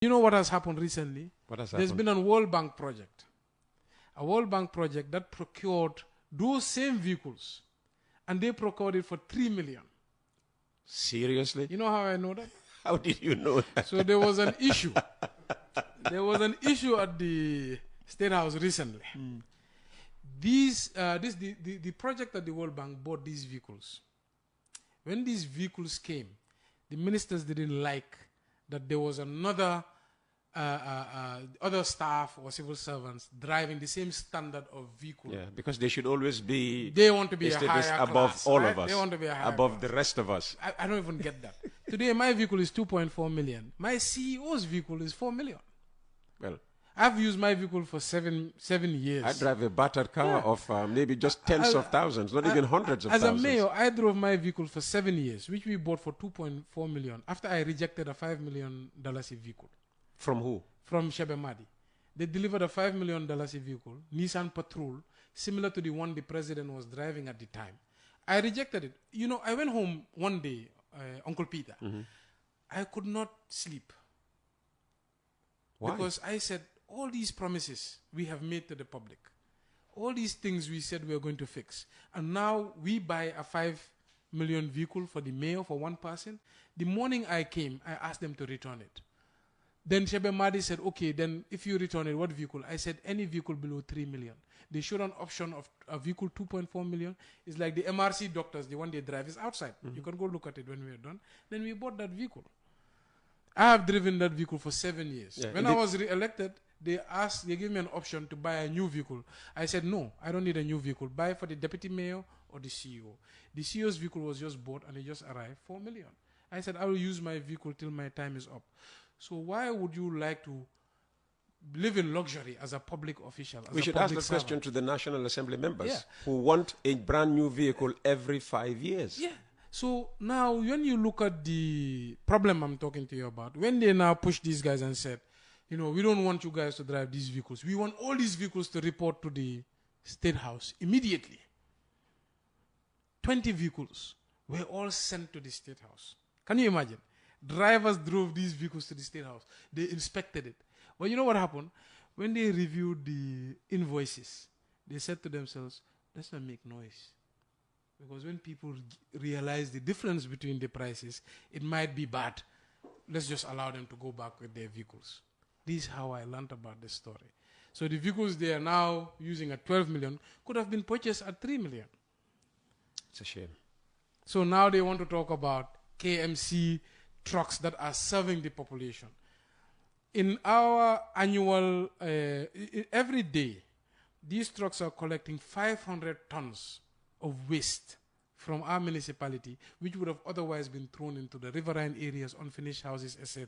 You know what has happened recently? What has There's happened? been a World Bank project. A World Bank project that procured those same vehicles. And they procured it for $3 million. Seriously? You know how I know that? How did you know that? So there was an issue. There was an issue at the State House recently. The project at the World Bank bought these vehicles. When these vehicles came, the ministers didn't like that there was another other staff or civil servants driving the same standard of vehicle. Yeah, because they should always be. They want to be a higher above class, all right? of us. They want to be a higher above class. the rest of us. I don't even get that. Today, my vehicle is 2.4 million. My CEO's vehicle is 4 million. Well, I've used my vehicle for seven years. I drive a battered car of maybe just tens of thousands, not even hundreds of thousands. As a mayor, I drove my vehicle for 7 years, which we bought for 2.4 million after I rejected a $5 million vehicle. From who? From Shebe Madi. They delivered a $5 million vehicle, Nissan Patrol, similar to the one the president was driving at the time. I rejected it. You know, I went home one day, Uncle Peter. I could not sleep. Why? Because I said, all these promises we have made to the public, all these things we said we are going to fix, and now we buy a $5 million vehicle for the mayor, for one person. The morning I came, I asked them to return it. Then Shebe Madi said, okay, then if you return it, what vehicle? I said, any vehicle below 3 million. They showed an option of a vehicle 2.4 million. It's like the MRC doctors, the one they drive is outside. You can go look at it when we are done. Then we bought that vehicle. I have driven that vehicle for 7 years. Yeah, when I was re-elected, they gave me an option to buy a new vehicle. I said, no, I don't need a new vehicle. Buy for the deputy mayor or the CEO. The CEO's vehicle was just bought and it just arrived, 4 million. I said, I will use my vehicle till my time is up. So why would you like to live in luxury as a public official? We should ask the question to the National Assembly members who want a brand new vehicle every 5 years. Yeah. So now when you look at the problem I'm talking to you about, when they now push these guys and said, you know, we don't want you guys to drive these vehicles. We want all these vehicles to report to the State House immediately. 20 vehicles were all sent to the State House. Can you imagine? Drivers drove these vehicles to the State House. They inspected it. Well, you know what happened? When they reviewed the invoices, they said to themselves, let's not make noise. Because when people realize the difference between the prices, it might be bad. Let's just allow them to go back with their vehicles. This is how I learned about this story. So the vehicles they are now using at 12 million could have been purchased at 3 million. It's a shame. So now they want to talk about KMC trucks that are serving the population. In our annual, every day, these trucks are collecting 500 tons of waste from our municipality, which would have otherwise been thrown into the riverine areas, unfinished houses, etc.